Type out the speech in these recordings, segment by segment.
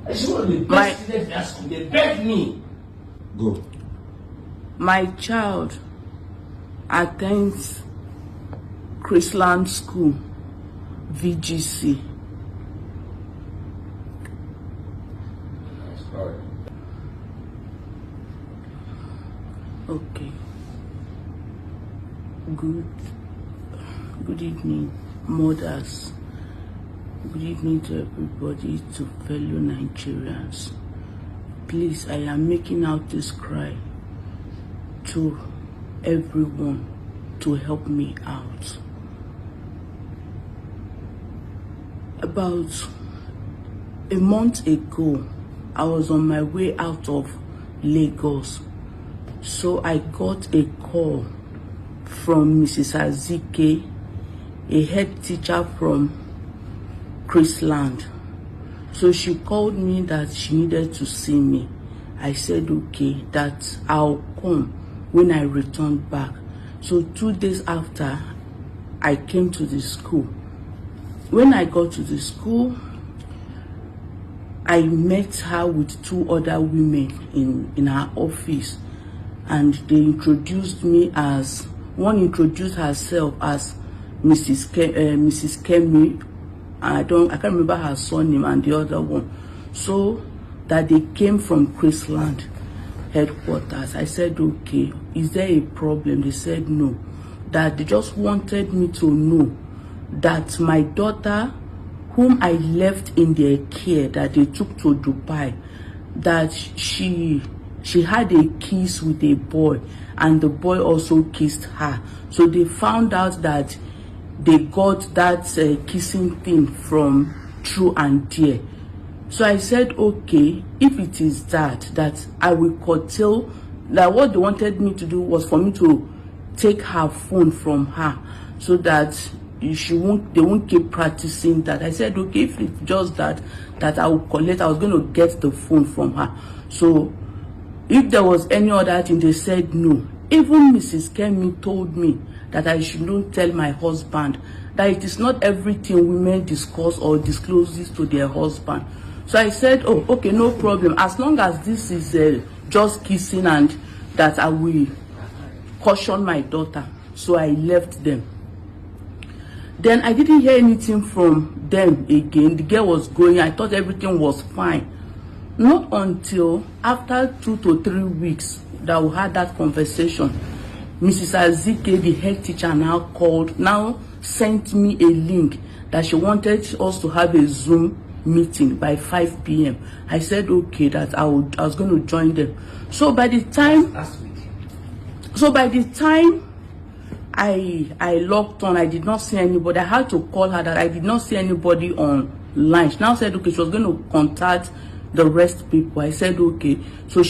She's one of the best students in that school. They begged me. Go. My child attends Chrisland School, VGC. Okay. Good evening, mothers. Good evening to everybody, to fellow Nigerians. Please, I am making out this cry to everyone to help me out. About a month ago, I was on my way out of Lagos. So I got a call from Mrs. Azike, a head teacher from Chrisland. So she called me that she needed to see me. I said okay, that I'll come when I return back. So 2 days after, I came to the school. When I got to the school, I met her with 2 other women in her office, and they introduced me as, one introduced herself as Mrs. Kemi. I can't remember her surname, and the other one. So that they came from Chrisland headquarters. I said, okay, is there a problem? They said no. That they just wanted me to know that my daughter, whom I left in their care, that they took to Dubai, that she had a kiss with a boy, and the boy also kissed her. So they found out that they got that kissing thing from True and Dear. So I said, okay, if it is that I will curtail, that what they wanted me to do was for me to take her phone from her, so that they won't keep practicing that. I said, okay, if it's just that I will collect, I was going to get the phone from her. So if there was any other thing, they said no. Even Mrs. Kemi told me that I should not tell my husband, that it is not everything women discuss or disclose this to their husband. So I said, oh, okay, no problem. As long as this is just kissing, and that I will caution my daughter. So I left them. Then I didn't hear anything from them again. The girl was going. I thought everything was fine. Not until after 2 to 3 weeks that we had that conversation, Mrs. Azike, the head teacher, now sent me a link that she wanted us to have a Zoom meeting by 5 p.m. I said okay, that I was going to join them. So by the time I logged on, I did not see anybody. I had to call her that I did not see anybody online. She now said okay, she was going to contact the rest people. I said okay. So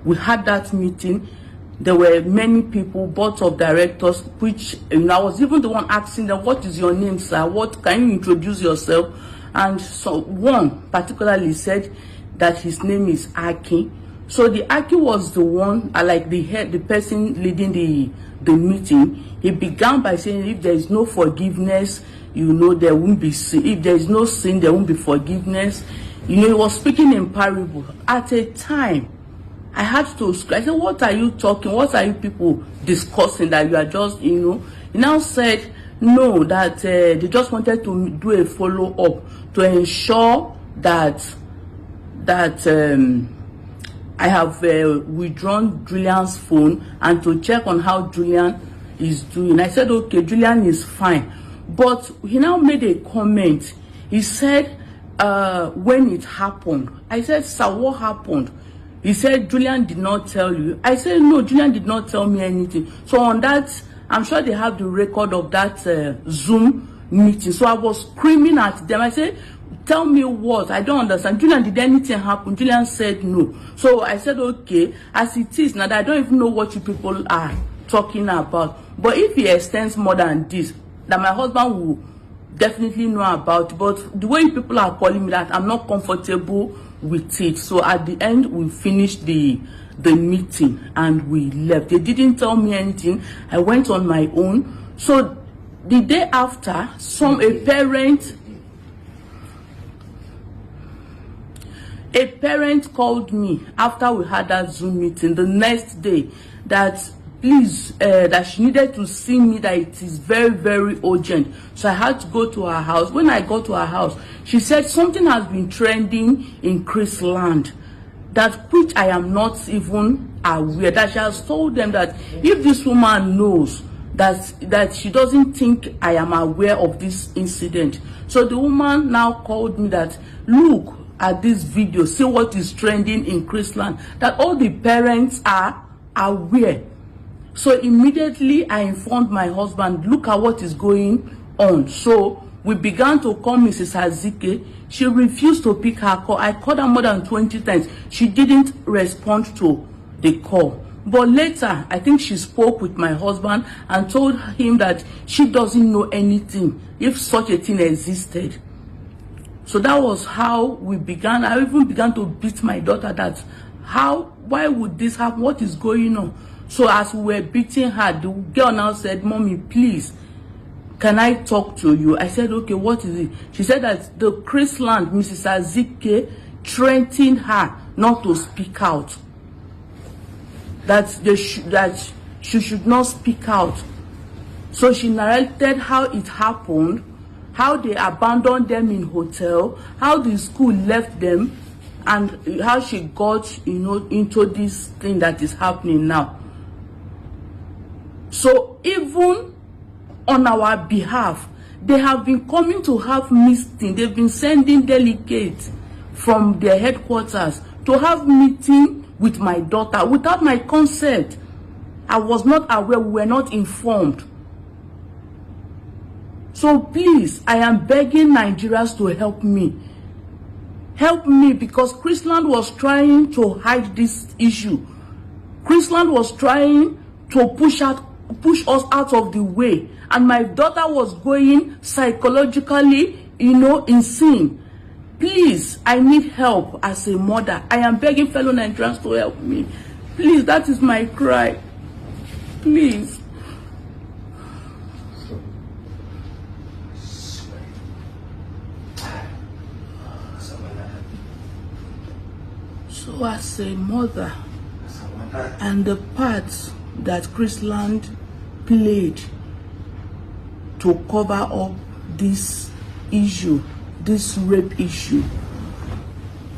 we had that meeting. There were many people, board of directors, which I was even the one asking them, what is your name, sir? What can you introduce yourself? And so one particularly said that his name is Aki. So the Aki was the one, like the person leading the meeting. He began by saying, if there is no forgiveness, there won't be sin. If there is no sin, there won't be forgiveness. He was speaking in parable. At a time, I had to scream. I said, what are you talking? What are you people discussing that you are just, He now said, no, that they just wanted to do a follow-up to ensure that I have withdrawn Julian's phone, and to check on how Julian is doing. I said, okay, Julian is fine. But he now made a comment. He said, when it happened, I said, sir, what happened? He said, Julian did not tell you. I said, no, Julian did not tell me anything. So on that, I'm sure they have the record of that Zoom meeting. So I was screaming at them. I said, tell me what? I don't understand. Julian, did anything happen? Julian said no. So I said, okay, as it is now, I don't even know what you people are talking about. But if he extends more than this, that my husband will definitely know about. But the way people are calling me that, I'm not comfortable with it. So at the end, we finished the meeting and we left. They didn't tell me anything. I went on my own. So the day after, a parent A parent called me after we had that Zoom meeting the next day that please, that she needed to see me, that it is very, very urgent. So I had to go to her house. When I got to her house, she said something has been trending in Chrisland, that which I am not even aware, that she has told them that if this woman knows that she doesn't think I am aware of this incident. So the woman now called me that, look at this video, see what is trending in Chrisland, that all the parents are aware. So immediately I informed my husband, look at what is going on. So we began to call Mrs. Azike. She refused to pick her call. I called her more than 20 times. She didn't respond to the call. But later, I think she spoke with my husband and told him that she doesn't know anything if such a thing existed. So that was how we began. I even began to beat my daughter that, why would this happen? What is going on? So as we were beating her, the girl now said, Mommy, please, can I talk to you? I said, okay, what is it? She said that the Chrisland, Mrs. Azike, threatened her not to speak out. That she should not speak out. So she narrated how it happened, how they abandoned them in hotel, how the school left them, and how she got, into this thing that is happening now. So even on our behalf, they have been coming to have meeting. They've been sending delegates from their headquarters to have meeting with my daughter without my consent. I was not aware, we were not informed. So please, I am begging Nigerians to help me. Help me, because Chrisland was trying to hide this issue. Chrisland was trying to push us out of the way. And my daughter was going psychologically, insane. Please, I need help as a mother. I am begging fellow Nigerians to help me. Please, that is my cry. Please. So as a mother, and the part that Chrisland played to cover up this issue, this rape issue.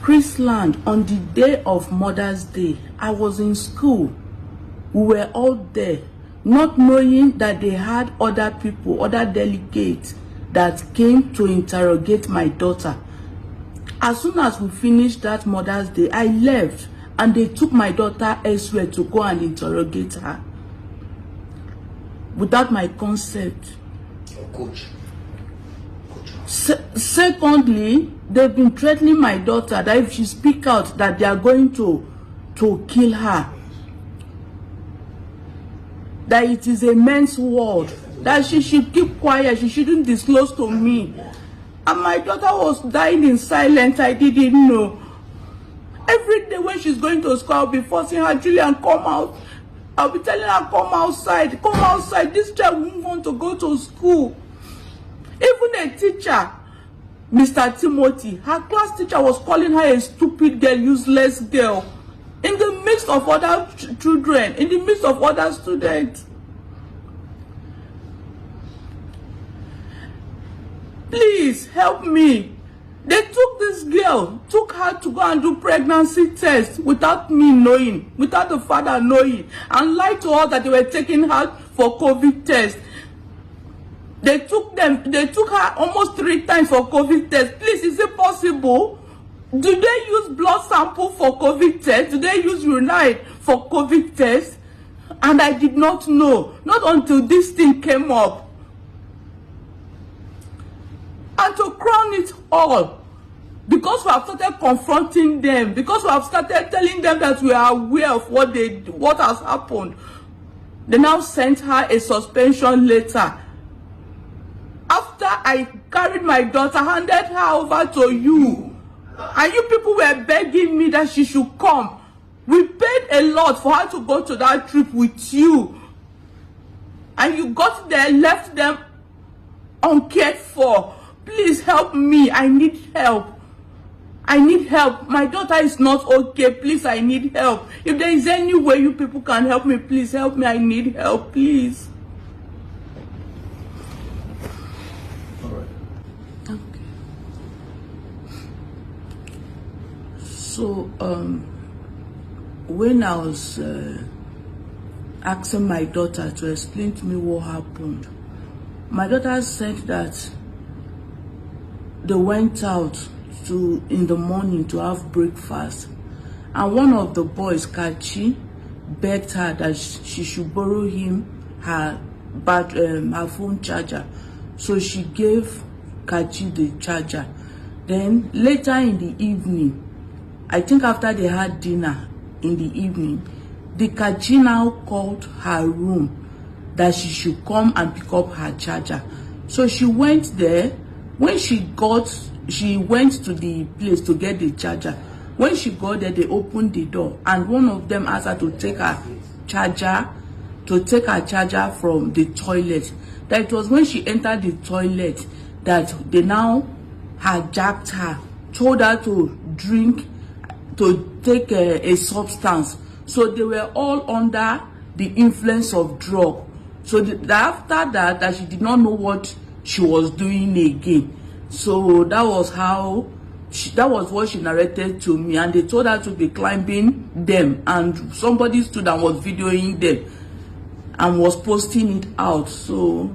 Chrisland, on the day of Mother's Day, I was in school. We were all there, not knowing that they had other people, other delegates that came to interrogate my daughter. As soon as we finished that Mother's Day, I left and they took my daughter elsewhere to go and interrogate her without my consent. Coach. Secondly, they've been threatening my daughter that if she speaks out, that they are going to kill her. That it is a men's world. That she should keep quiet. She shouldn't disclose to me. And my daughter was dying in silence. I didn't know. Every day when she's going to school, I'll be forcing her, Julian, come out. I'll be telling her, come outside. Come outside. This child won't want to go to school. Even a teacher, Mr. Timothy, her class teacher was calling her a stupid girl, useless girl, in the midst of other children, in the midst of other students. Please help me. They took this girl, took her to go and do pregnancy tests without me knowing, without the father knowing, and lied to her that they were taking her for COVID test. They took her almost 3 times for COVID test. Please, is it possible? Do they use blood sample for COVID test? Do they use urine for COVID test? And I did not know, not until this thing came up. And to crown it all, because we have started confronting them, because we have started telling them that we are aware of what has happened, they now sent her a suspension letter. After I carried my daughter, handed her over to you, and you people were begging me that she should come. We paid a lot for her to go to that trip with you. And you got there, left them uncared for. Please help me. I need help. I need help. My daughter is not okay. Please, I need help. If there is any way you people can help me, please help me. I need help, please. All right. Okay. So, when I was asking my daughter to explain to me what happened, my daughter said that they went out in the morning to have breakfast, and one of the boys, Kachi, begged her that she should borrow him her phone charger. So she gave Kachi the charger. Then later in the evening, I think after they had dinner in the evening, the Kachi now called her room that she should come and pick up her charger. So she went there. When she went to the place to get the charger. When she got there, they opened the door, and one of them asked her to take her charger from the toilet. That it was when she entered the toilet that they now hijacked her, told her to drink, to take a substance. So they were all under the influence of drug. So after that, she did not know what she was doing again. So that was what she narrated to me, and they told her to be climbing them, and somebody stood and was videoing them and was posting it out. So